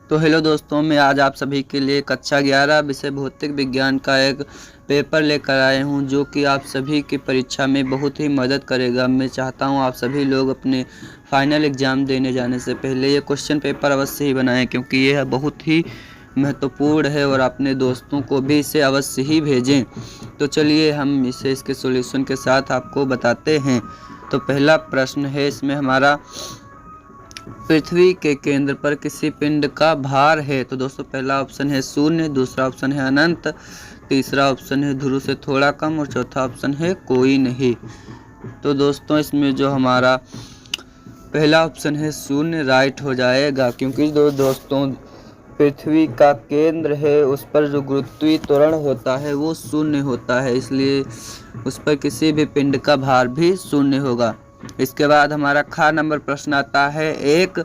तो हेलो दोस्तों, मैं आज आप सभी के लिए कक्षा 11 विषय भौतिक विज्ञान का एक पेपर लेकर आए हूं, जो कि आप सभी की परीक्षा में बहुत ही मदद करेगा। मैं चाहता हूं आप सभी लोग अपने फाइनल एग्ज़ाम देने जाने से पहले ये क्वेश्चन पेपर अवश्य ही बनाएं, क्योंकि यह बहुत ही महत्वपूर्ण है और अपने दोस्तों को भी इसे अवश्य ही भेजें। तो चलिए हम इसके सॉल्यूशन के साथ आपको बताते हैं। तो पहला प्रश्न है इसमें हमारा, पृथ्वी के केंद्र पर किसी पिंड का भार है। तो दोस्तों पहला ऑप्शन है 0, दूसरा ऑप्शन है अनंत, तीसरा ऑप्शन है ध्रुव से थोड़ा कम और चौथा ऑप्शन है कोई नहीं। तो दोस्तों इसमें जो हमारा पहला ऑप्शन है 0 राइट हो जाएगा, क्योंकि दोस्तों पृथ्वी का केंद्र है, उस पर जो गुरुत्वीय त्वरण होता है वो 0 होता है, इसलिए उस पर किसी भी पिंड का भार भी 0 होगा। इसके बाद हमारा खा नंबर प्रश्न आता है, एक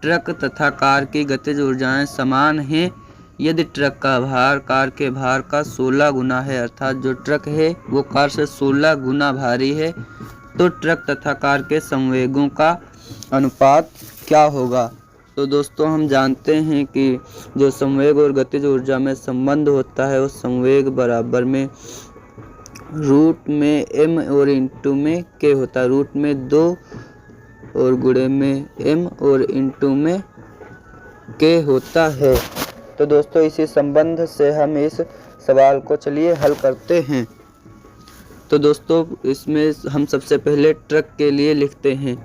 ट्रक तथा कार की गतिज ऊर्जाएं समान हैं यदि ट्रक का भार कार के भार का 16 गुना है, अर्थात जो ट्रक है वो कार से 16 गुना भारी है, तो ट्रक तथा कार के संवेगों का अनुपात क्या होगा। तो दोस्तों हम जानते हैं कि जो संवेग और गतिज ऊर्जा में संबंध होता है, उस संवेग बराबर में रूट में m और इंटू में k होता है। रूट में 2 और गुणे में m और इंटू में k होता है। तो दोस्तों इसी संबंध से हम इस सवाल को चलिए हल करते हैं। तो दोस्तों इसमें हम सबसे पहले ट्रक के लिए लिखते हैं।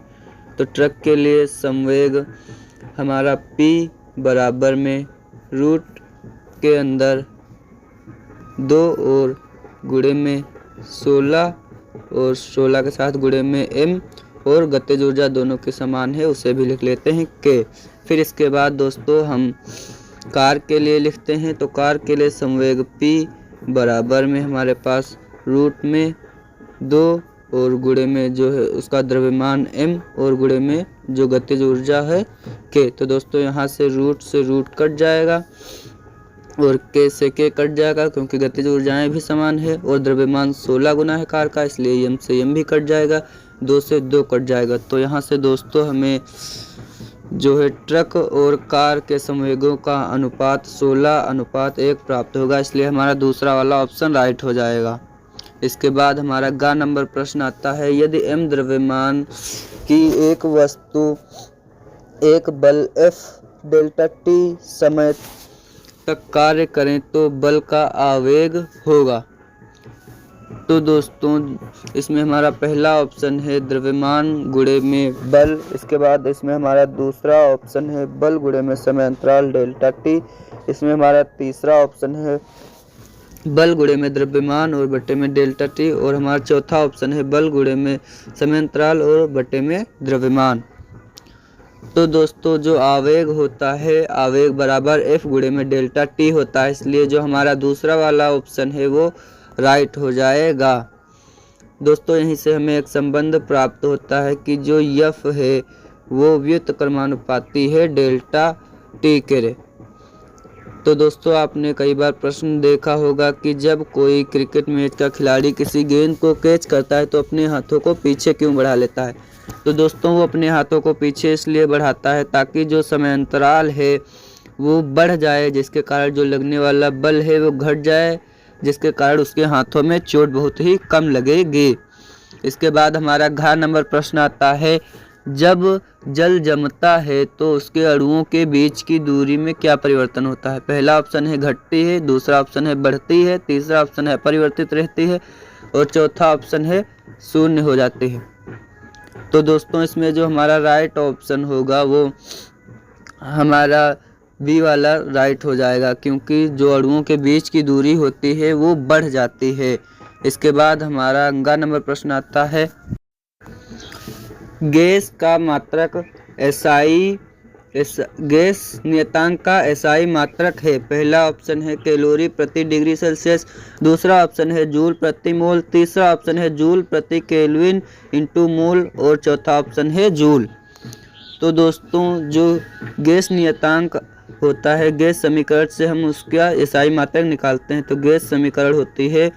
तो ट्रक के लिए संवेग हमारा p बराबर में रूट के अंदर 2 और गुणे में 16 और 16 के साथ गुणे में m और गतिज ऊर्जा दोनों के समान है, उसे भी लिख लेते हैं k। फिर इसके बाद दोस्तों हम कार के लिए लिखते हैं। तो कार के लिए संवेग p बराबर में हमारे पास रूट में 2 और गुणे में जो है उसका द्रव्यमान m और गुणे में जो गतिज ऊर्जा है k। तो दोस्तों यहाँ से रूट कट जाएगा और k से k कट जाएगा, क्योंकि गतिज ऊर्जाएं भी समान है और द्रव्यमान 16 गुना है कार का, इसलिए m से m भी कट जाएगा, 2 से 2 कट जाएगा। तो यहाँ से दोस्तों हमें जो है ट्रक और कार के संवेगों का अनुपात 16:1 प्राप्त होगा, इसलिए हमारा दूसरा वाला ऑप्शन राइट हो जाएगा। इसके बाद हमारा ग नंबर प्रश्न आता है, यदि m द्रव्यमान की एक वस्तु एक बल F डेल्टा t समय तक कार्य करें तो बल का आवेग होगा। तो दोस्तों इसमें हमारा पहला ऑप्शन है द्रव्यमान गुणे में बल। इसके बाद इसमें हमारा दूसरा ऑप्शन है बल गुणे में समय अंतराल डेल्टा t। इसमें हमारा तीसरा ऑप्शन है बल गुणे में द्रव्यमान और बटे में डेल्टा t, और हमारा चौथा ऑप्शन है बल गुणे में समय अंतराल और बटे में द्रव्यमान। तो दोस्तों जो आवेग होता है, आवेग बराबर F गुणे में डेल्टा t होता है, इसलिए जो हमारा दूसरा वाला ऑप्शन है वो राइट हो जाएगा। दोस्तों यहीं से हमें एक संबंध प्राप्त होता है कि जो F है वो व्युत्क्रमानुपाती है डेल्टा t के। तो दोस्तों आपने कई बार प्रश्न देखा होगा कि जब कोई क्रिकेट मैच का खिलाड़ी किसी गेंद को कैच करता है तो अपने हाथों को पीछे क्यों बढ़ा लेता है। तो दोस्तों वो अपने हाथों को पीछे इसलिए बढ़ाता है ताकि जो समय अंतराल है वो बढ़ जाए, जिसके कारण जो लगने वाला बल है वो घट जाए, जिसके कारण उसके हाथों में चोट बहुत ही कम लगेगी। इसके बाद हमारा घ नंबर प्रश्न आता है, जब जल जमता है तो उसके अणुओं के बीच की दूरी में क्या परिवर्तन होता है। पहला ऑप्शन है घटती है, दूसरा ऑप्शन है बढ़ती है, तीसरा ऑप्शन है अपरिवर्तित रहती है और चौथा ऑप्शन है 0 हो जाती है। तो दोस्तों इसमें जो हमारा राइट ऑप्शन होगा वो हमारा बी वाला राइट हो जाएगा, क्योंकि जो अणुओं के बीच की दूरी होती है वो बढ़ जाती है। इसके बाद हमारा अंगा नंबर प्रश्न आता है, गैस का मात्रक गैस नियतांक का SI मात्रक है। पहला ऑप्शन है कैलोरी प्रति डिग्री सेल्सियस, दूसरा ऑप्शन है जूल प्रति मोल, तीसरा ऑप्शन है जूल प्रति केल्विन इंटू मोल और चौथा ऑप्शन है जूल। तो दोस्तों जो गैस नियतांक होता है, गैस समीकरण से हम उसका SI मात्रक निकालते हैं। तो गैस समीकरण होती है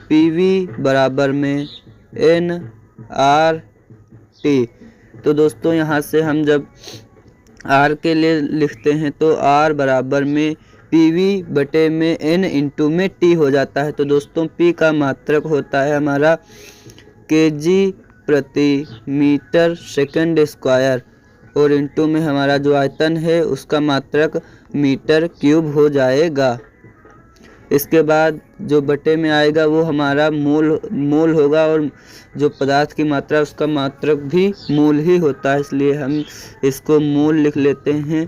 PV बराबर में NRT। तो दोस्तों यहाँ से हम जब आर के लिए लिखते हैं तो आर बराबर में पीवी बटे में एन इंटू में टी हो जाता है। तो दोस्तों पी का मात्रक होता है हमारा केजी प्रति मीटर सेकंड स्क्वायर और इंटू में हमारा जो आयतन है उसका मात्रक मीटर क्यूब हो जाएगा। इसके बाद जो बटे में आएगा वो हमारा मोल होगा और जो पदार्थ की मात्रा उसका मात्रक भी मोल ही होता है, इसलिए हम इसको मोल लिख लेते हैं।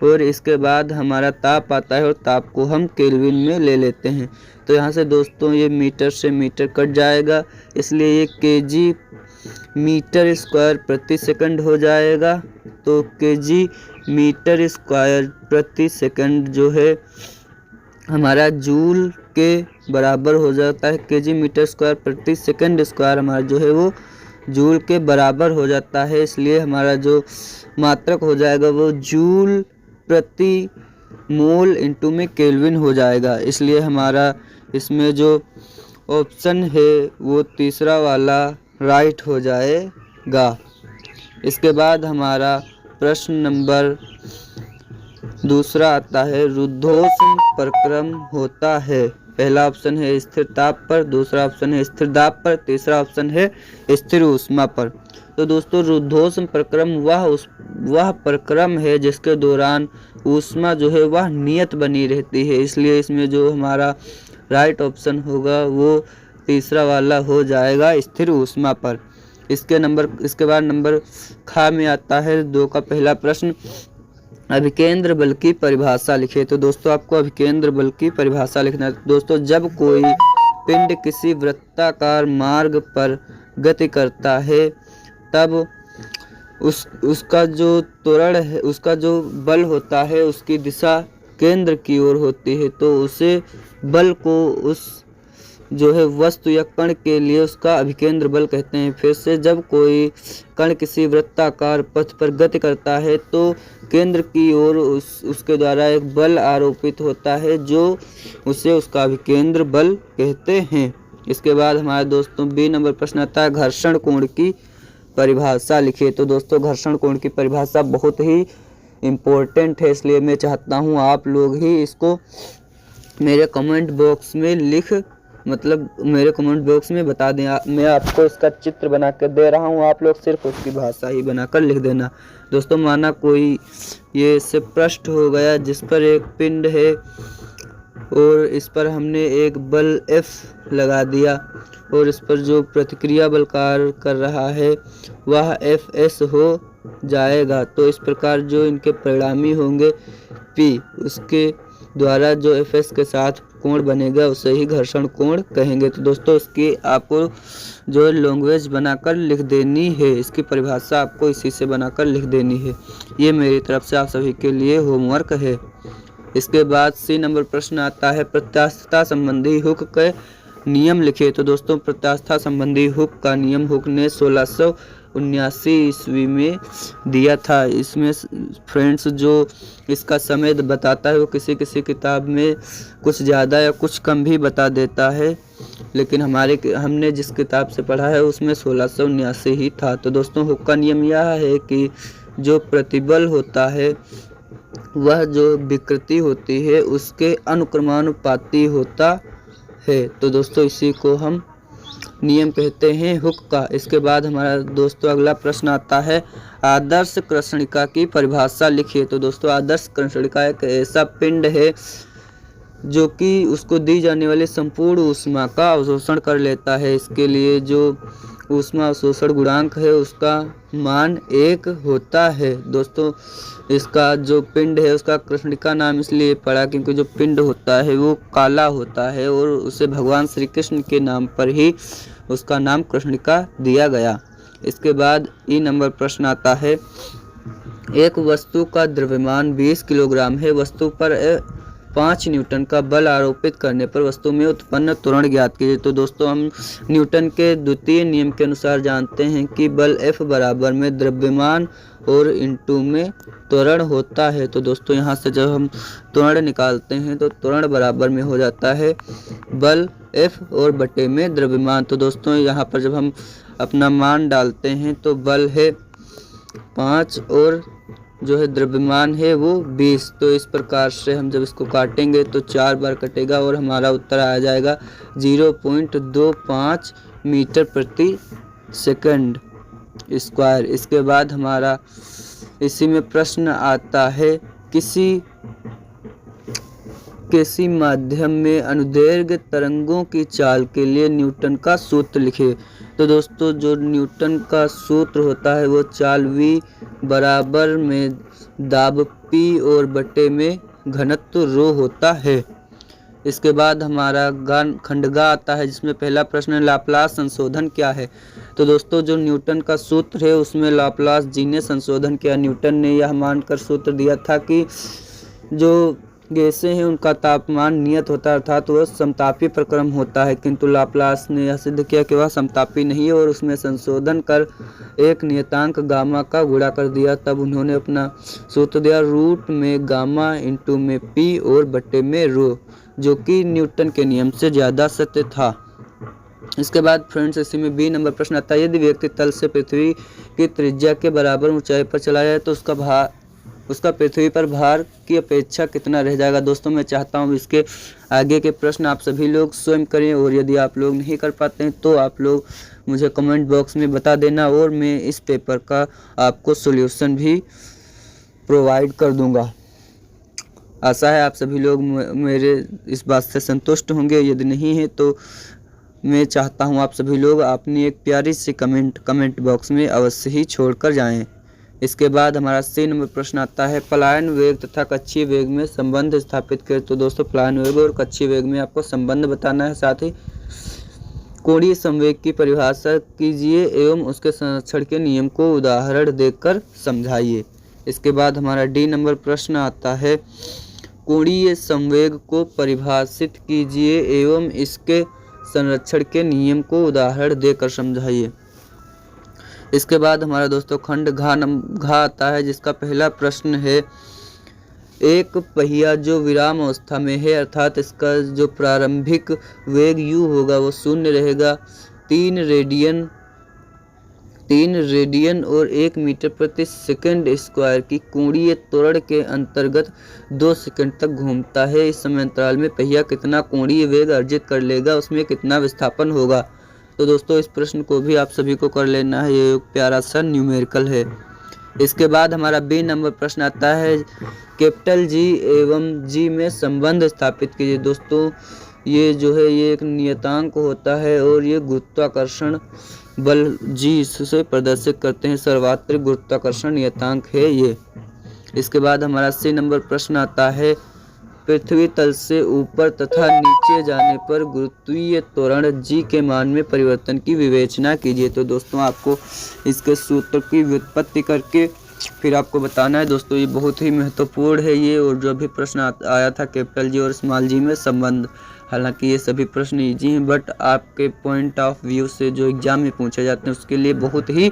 और इसके बाद हमारा ताप आता है और ताप को हम केल्विन में ले लेते हैं। तो यहाँ से दोस्तों ये मीटर से मीटर कट जाएगा, इसलिए ये केजी मीटर स्क्वायर प्रति सेकंड हो जाएगा। तो केजी मीटर स्क्वायर प्रति सेकंड जो है हमारा जूल के बराबर हो जाता है। केजी मीटर स्क्वायर प्रति सेकंड स्क्वायर हमारा जो है वो जूल के बराबर हो जाता है, इसलिए हमारा जो मात्रक हो जाएगा वो जूल प्रति मोल इंटू में केल्विन हो जाएगा। इसलिए हमारा इसमें जो ऑप्शन है वो तीसरा वाला राइट हो जाएगा। इसके बाद हमारा प्रश्न नंबर दूसरा आता है रुद्धोष्म प्रक्रम होता है। पहला ऑप्शन है स्थिर ताप पर, दूसरा ऑप्शन है स्थिर दाब पर, तीसरा ऑप्शन है स्थिर ऊष्मा पर। तो दोस्तों रुद्धोष्म प्रक्रम वह प्रक्रम है जिसके दौरान ऊष्मा जो है वह नियत बनी रहती है, इसलिए इसमें जो हमारा राइट ऑप्शन होगा वो तीसरा वाला हो जाएगा स्थिर ऊष्मा पर। इसके बाद नंबर खा में आता है 2 का पहला प्रश्न, अभिकेंद्र बल की परिभाषा लिखिए। तो दोस्तों आपको अभिकेंद्र बल की परिभाषा लिखना है। दोस्तों जब कोई पिंड किसी वृत्ताकार मार्ग पर गति करता है तब उसका जो त्वरण है, उसका जो बल होता है उसकी दिशा केंद्र की ओर होती है, तो उसे बल को उस जो है वस्तु या कण के लिए उसका अभिकेंद्र बल कहते हैं। फिर से जब कोई कण किसी वृत्ताकार पथ पर गति करता है तो केंद्र की ओर उसके द्वारा एक बल आरोपित होता है जो उसे उसका अभिकेंद्र बल कहते हैं। इसके बाद हमारे दोस्तों बी नंबर प्रश्न आता है घर्षण कोण की परिभाषा लिखिए। तो दोस्तों घर्षण कोण की परिभाषा बहुत ही इम्पोर्टेंट है, इसलिए मैं चाहता हूँ आप लोग ही इसको मेरे कमेंट बॉक्स में बता दें। मैं आपको इसका चित्र बना कर दे रहा हूँ, आप लोग सिर्फ उसकी भाषा ही बनाकर लिख देना। दोस्तों माना कोई ये इससे पृष्ठ हो गया जिस पर एक पिंड है और इस पर हमने एक बल F लगा दिया और इस पर जो प्रतिक्रिया बल कार्य कर रहा है वह Fs हो जाएगा। तो इस प्रकार जो इनके परिणामी होंगे P, उसके द्वारा जो Fs के साथ कोण बनेगा उसे ही घर्षण कोण कहेंगे। तो दोस्तों इसकी आपको जो लैंग्वेज बनाकर लिख देनी है, इसकी परिभाषा आपको इसी से बनाकर लिख देनी है। ये मेरी तरफ से आप सभी के लिए होमवर्क है। इसके बाद सी नंबर प्रश्न आता है प्रत्यास्थता संबंधी हुक के नियम लिखिए। तो दोस्तों प्रत्यास्थता संबंधी हुक का नियम हुक ने 1679 ईस्वी में दिया था। इसमें फ्रेंड्स जो इसका समय बताता है वो किसी किताब में कुछ ज़्यादा या कुछ कम भी बता देता है, लेकिन हमने जिस किताब से पढ़ा है उसमें 1679 ही था। तो दोस्तों हुक का नियम यह है कि जो प्रतिबल होता है वह जो विकृति होती है उसके अनुक्रमानुपाती होता है। तो दोस्तों इसी को हम नियम कहते हैं हुक का। इसके बाद हमारा दोस्तों अगला प्रश्न आता है आदर्श कृष्णिका की परिभाषा लिखिए। तो दोस्तों आदर्श कृष्णिका एक ऐसा पिंड है जो कि उसको दी जाने वाली संपूर्ण ऊष्मा का अवशोषण कर लेता है। इसके लिए जो ऊष्मा अवशोषण गुणांक है उसका मान 1 होता है। दोस्तों इसका जो पिंड है उसका कृष्णिका नाम इसलिए पड़ा क्योंकि जो पिंड होता है वो काला होता है और उसे भगवान श्री कृष्ण के नाम पर ही उसका नाम कृष्णिका दिया गया। इसके बाद ई नंबर प्रश्न आता है एक वस्तु का द्रव्यमान 20 किलोग्राम है, वस्तु पर 5 न्यूटन का बल आरोपित करने पर वस्तु में उत्पन्न त्वरण ज्ञात कीजिए। तो दोस्तों हम न्यूटन के द्वितीय नियम के अनुसार जानते हैं कि बल F बराबर में द्रव्यमान और इंटू में त्वरण होता है। तो दोस्तों यहाँ से जब हम त्वरण निकालते हैं तो त्वरण बराबर में हो जाता है बल F और बटे में द्रव्यमान। तो दोस्तों यहाँ पर जब हम अपना मान डालते हैं तो बल है 5 और जो है द्रव्यमान है वो 20। तो इस प्रकार से हम जब इसको काटेंगे तो 4 बार कटेगा और हमारा उत्तर आ जाएगा 0.25 मीटर प्रति सेकंड स्क्वायर। इसके बाद हमारा इसी में प्रश्न आता है किसी माध्यम में अनुदैर्घ्य तरंगों की चाल के लिए न्यूटन का सूत्र लिखे। तो दोस्तों जो न्यूटन का सूत्र होता है वो चाल V बराबर में दाब P और बटे में घनत्व ρ होता है। इसके बाद हमारा खंडगा आता है जिसमें पहला प्रश्न लाप्लास संशोधन क्या है। तो दोस्तों जो न्यूटन का सूत्र है उसमें लाप्लास जी ने संशोधन किया। न्यूटन ने यह मानकर सूत्र दिया था कि जो गैसें हैं उनका तापमान नियत होता है अर्थात वह समतापी प्रक्रम होता है, किंतु लाप्लास ने यह सिद्ध किया कि वह समतापी नहीं है और उसमें संशोधन कर एक नियतांक गामा का गुणा कर दिया। तब उन्होंने अपना सूत्र दिया रूट में गामा इंटू में पी और बटे में रो, जो कि न्यूटन के नियम से ज़्यादा सत्य था। इसके बाद फ्रेंड्स इसी में बी नंबर प्रश्न आता है, यदि व्यक्ति तल से पृथ्वी की त्रिज्या के बराबर ऊंचाई पर चला जाए तो उसका पृथ्वी पर भार की अपेक्षा कितना रह जाएगा। दोस्तों मैं चाहता हूँ इसके आगे के प्रश्न आप सभी लोग स्वयं करें और यदि आप लोग नहीं कर पाते हैं तो आप लोग मुझे कमेंट बॉक्स में बता देना और मैं इस पेपर का आपको सॉल्यूशन भी प्रोवाइड कर दूंगा। आशा है आप सभी लोग मेरे इस बात से संतुष्ट होंगे। यदि नहीं है तो मैं चाहता हूं आप सभी लोग अपनी एक प्यारी सी कमेंट बॉक्स में अवश्य ही छोड़कर जाएं। इसके बाद हमारा सी नंबर प्रश्न आता है, पलायन वेग तथा कक्षीय वेग में संबंध स्थापित करें। तो दोस्तों पलायन वेग और कक्षीय वेग में आपको संबंध बताना है, साथ ही कोणीय संवेग की परिभाषा कीजिए एवं उसके संरक्षण के नियम को उदाहरण देकर समझाइए। इसके बाद हमारा डी नंबर प्रश्न आता है, कोणीय संवेग को परिभाषित कीजिए एवं इसके संरक्षण के नियम को उदाहरण देकर समझाइए। इसके बाद हमारा दोस्तों खंड घा आता है जिसका पहला प्रश्न है, एक पहिया जो विराम अवस्था में है अर्थात इसका जो प्रारंभिक वेग u होगा वो 0 रहेगा, 3 रेडियन और 1 मीटर प्रति सेकंड स्क्वायर की कोणीय त्वरण के अंतर्गत 2 सेकंड तक घूमता है। इस समय अंतराल में पहिया कितना कोणीय वेग अर्जित कर लेगा, उसमें कितना विस्थापन होगा। तो दोस्तों इस प्रश्न को भी आप सभी को कर लेना है, ये एक प्यारा सा न्यूमेरिकल है। इसके बाद हमारा बी नंबर प्रश्न आता है, कैपिटल जी एवं जी में संबंध स्थापित कीजिए। दोस्तों ये जो है ये एक नियतांक होता है और ये गुरुत्वाकर्षण बल जी से प्रदर्शित करते हैं, सर्वात्रिक गुरुत्वाकर्षण नियतांक है ये। इसके बाद हमारा सी नंबर प्रश्न आता है, पृथ्वी तल से ऊपर तथा नीचे जाने पर गुरुत्वीय त्वरण जी के मान में परिवर्तन की विवेचना कीजिए। तो दोस्तों आपको इसके सूत्र की व्युत्पत्ति करके फिर आपको बताना है। दोस्तों ये बहुत ही महत्वपूर्ण है ये, और जो भी प्रश्न आया था कैपिटल जी और स्मॉल जी में संबंध, हालांकि ये सभी प्रश्न इजी हैं बट आपके पॉइंट ऑफ व्यू से जो एग्जाम में पूछे जाते हैं उसके लिए बहुत ही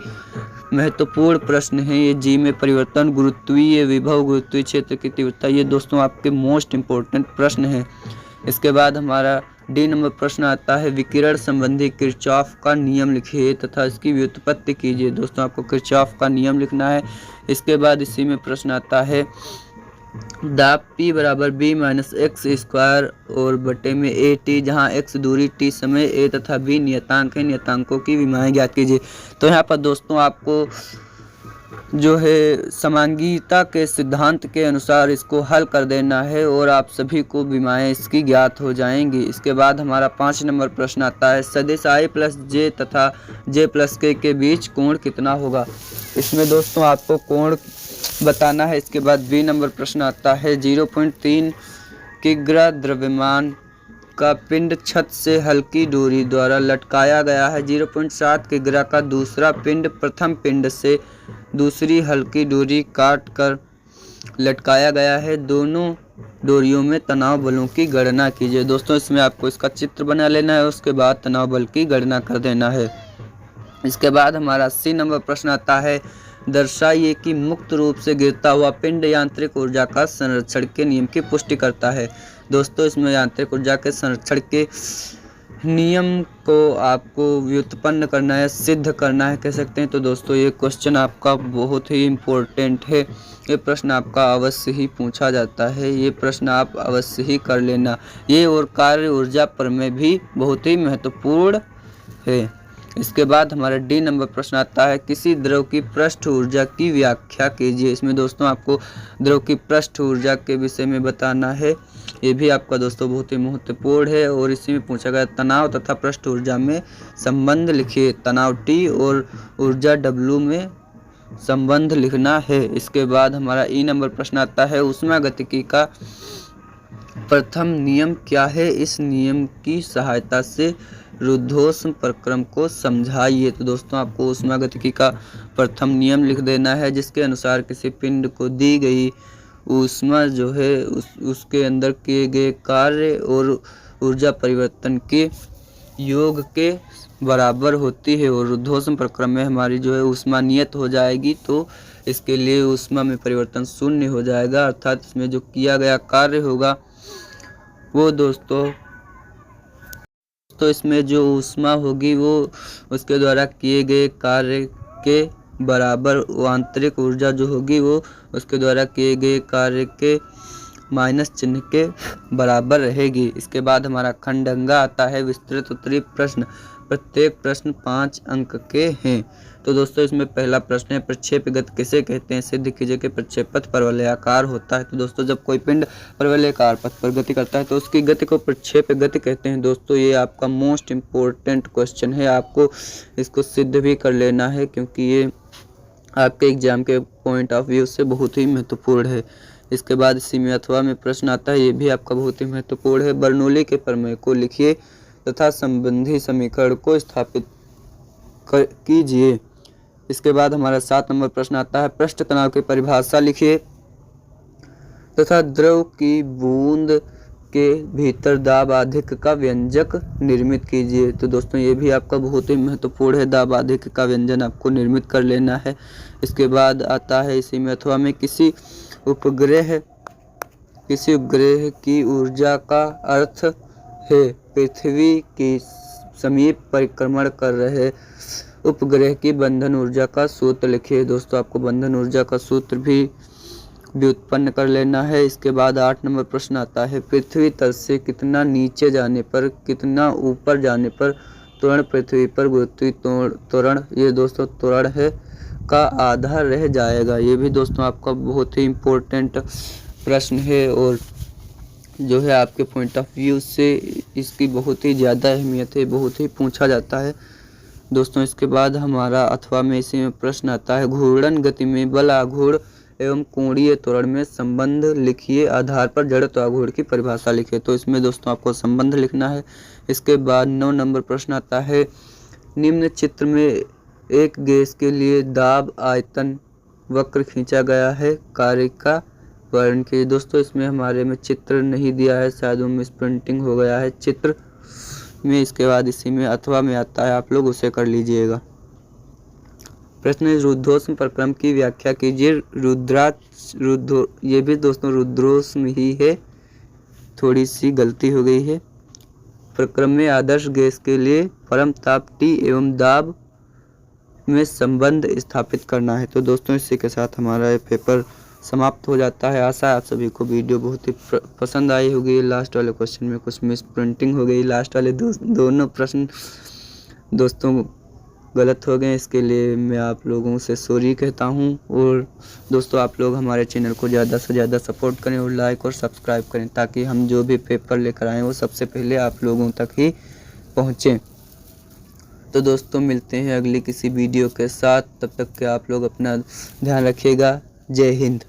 महत्वपूर्ण प्रश्न है ये। जी में परिवर्तन, गुरुत्वीय विभव, गुरुत्वीय क्षेत्र की तीव्रता, ये दोस्तों आपके मोस्ट इम्पोर्टेंट प्रश्न हैं। इसके बाद हमारा डी नंबर प्रश्न आता है, विकिरण संबंधी किरचॉफ का नियम लिखिए तथा इसकी व्युत्पत्ति कीजिए। दोस्तों आपको किरचॉफ का नियम लिखना है। इसके बाद इसी में प्रश्न आता है, दाब P बराबर B माइनस एक्स स्क्वायर और बटे में AT, जहाँ x दूरी, t समय, A तथा B नियतांक है, नियतांकों की विमाएँ ज्ञात कीजिए। तो यहाँ पर दोस्तों आपको जो है समांगीता के सिद्धांत के अनुसार इसको हल कर देना है और आप सभी को विमाएँ इसकी ज्ञात हो जाएंगी। इसके बाद हमारा 5 नंबर प्रश्न आता है, सदिश I प्लस J तथा J प्लस K के बीच कोण कितना होगा। इसमें दोस्तों आपको कोण बताना है। इसके बाद बी नंबर प्रश्न आता है, 0.3 किग्रा द्रव्यमान का पिंड छत से हल्की दूरी द्वारा लटकाया गया है। 0.7 किग्रा का दूसरा पिंड प्रथम पिंड से दूसरी हल्की दूरी काट कर लटकाया गया है। दोनों डोरियों में तनाव बलों की गणना कीजिए। दोस्तों इसमें आपको इसका चित्र बना लेना है, उसके बाद तनाव बल की गणना कर देना है। इसके बाद हमारा सी नंबर प्रश्न आता है, दर्शाइए कि मुक्त रूप से गिरता हुआ पिंड यांत्रिक ऊर्जा का संरक्षण के नियम की पुष्टि करता है। दोस्तों इसमें यांत्रिक ऊर्जा के संरक्षण के नियम को आपको व्युत्पन्न करना है, सिद्ध करना है कह सकते हैं। तो दोस्तों ये क्वेश्चन आपका बहुत ही इम्पोर्टेंट है, ये प्रश्न आपका अवश्य ही पूछा जाता है, ये प्रश्न आप अवश्य ही कर लेना। ये और कार्य ऊर्जा प्रमेय भी बहुत ही महत्वपूर्ण है। इसके बाद हमारा डी नंबर प्रश्न आता है, किसी द्रव की पृष्ठ ऊर्जा की व्याख्या कीजिए। इसमें दोस्तों आपको द्रव की पृष्ठ ऊर्जा के विषय में बताना है। ये भी आपका दोस्तों बहुत ही महत्वपूर्ण है और इसी में पूछा गया तनाव तथा पृष्ठ ऊर्जा में संबंध लिखिए। तनाव T और ऊर्जा W में संबंध लिखना है। इसके बाद हमारा ई नंबर प्रश्न आता है, ऊष्मागतिकी का प्रथम नियम क्या है, इस नियम की सहायता से रुद्धोष्म प्रक्रम को समझाइए। तो दोस्तों आपको ऊष्मागतिकी का प्रथम नियम लिख देना है, जिसके अनुसार किसी पिंड को दी गई ऊष्मा जो है उसके अंदर किए गए कार्य और ऊर्जा परिवर्तन के योग के बराबर होती है और रुद्धोष्म प्रक्रम में हमारी जो है ऊष्मा नियत हो जाएगी। तो इसके लिए ऊष्मा में परिवर्तन शून्य हो जाएगा, अर्थात इसमें जो किया गया कार्य होगा वो दोस्तों तो इसमें जो ऊष्मा होगी वो उसके द्वारा किए गए कार्य के बराबर, आंतरिक ऊर्जा जो होगी वो उसके द्वारा किए गए कार्य के माइनस चिन्ह के बराबर रहेगी। इसके बाद हमारा खंडंगा आता है, विस्तृत उत्तरीय प्रश्न। प्रत्येक प्रश्न 5 अंक के हैं। तो दोस्तों इसमें पहला प्रश्न है, प्रक्षेप गति किसे कहते हैं, सिद्ध कीजिए कि प्रक्षेप पथ परवलयाकार होता है। तो दोस्तों जब कोई पिंड परवलयाकार पथ पर गति करता है तो उसकी गति को प्रक्षेप गति कहते हैं। दोस्तों ये आपका मोस्ट इम्पोर्टेंट क्वेश्चन है, आपको इसको सिद्ध भी कर लेना है क्योंकि ये आपके एग्जाम के पॉइंट ऑफ व्यू से बहुत ही महत्वपूर्ण है। इसके बाद इसी में अथवा में प्रश्न आता है, ये भी आपका बहुत ही महत्वपूर्ण है। बर्नौली के प्रमेय को लिखिए तथा संबंधी समीकरण को स्थापित कीजिए। इसके बाद हमारा 7 नंबर प्रश्न आता है, पृष्ठ तनाव की परिभाषा लिखिए तथा द्रव की बूंद के भीतर दाब अधिक का व्यंजक निर्मित कीजिए। तो दोस्तों ये भी आपका बहुत ही महत्वपूर्ण है, दाब अधिक का व्यंजन आपको निर्मित कर लेना है। इसके बाद आता है इसी में अथवा में किसी उपग्रह की ऊर्जा का अर्थ है पृथ्वी की समीप परिक्रमण कर रहे उपग्रह की बंधन ऊर्जा का सूत्र लिखिए। दोस्तों आपको बंधन ऊर्जा का सूत्र भी व्युत्पन्न कर लेना है। इसके बाद 8 नंबर प्रश्न आता है, पृथ्वी तल से कितना नीचे जाने पर कितना ऊपर जाने पर त्वरण पृथ्वी पर गुरुत्वीय त्वरण, ये दोस्तों त्वरण है, का आधा रह जाएगा। ये भी दोस्तों आपका बहुत ही इम्पोर्टेंट प्रश्न है और जो है आपके पॉइंट ऑफ व्यू से इसकी बहुत ही ज़्यादा अहमियत है, बहुत ही पूछा जाता है दोस्तों। इसके बाद हमारा अथवा में इसी में प्रश्न आता है, घूर्णन गति में बल आघूर्ण एवं कोणीय त्वरण में संबंध लिखिए, आधार पर जड़त्व आघूर्ण की परिभाषा लिखिए। तो इसमें दोस्तों आपको संबंध लिखना है। इसके बाद 9 नंबर प्रश्न आता है, निम्न चित्र में एक गैस के लिए दाब आयतन वक्र खींचा गया है, कार्य का वर्णन कीजिए। दोस्तों इसमें हमारे में चित्र नहीं दिया है, शायद वो मिस प्रिंटिंग हो गया है चित्र में। इसके बाद इसी में अथवा में आता है, आप लोग उसे कर लीजिएगा। प्रश्न रुद्धोष्म प्रक्रम की व्याख्या कीजिए। ये भी दोस्तों रुद्धोष्म ही है, थोड़ी सी गलती हो गई है। प्रक्रम में आदर्श गैस के लिए परम ताप T एवं दाब में संबंध स्थापित करना है। तो दोस्तों इसी के साथ हमारा ये पेपर समाप्त हो जाता है। आशा है आप सभी को वीडियो बहुत ही पसंद आई होगी। लास्ट वाले क्वेश्चन में कुछ मिस प्रिंटिंग हो गई, लास्ट वाले दोनों प्रश्न दोस्तों गलत हो गए, इसके लिए मैं आप लोगों से सॉरी कहता हूं। और दोस्तों आप लोग हमारे चैनल को ज़्यादा से ज़्यादा सपोर्ट करें और लाइक और सब्सक्राइब करें ताकि हम जो भी पेपर लेकर आएँ वो सबसे पहले आप लोगों तक ही पहुँचें। तो दोस्तों मिलते हैं अगली किसी वीडियो के साथ, तब तक के आप लोग अपना ध्यान रखिएगा। जय हिंद।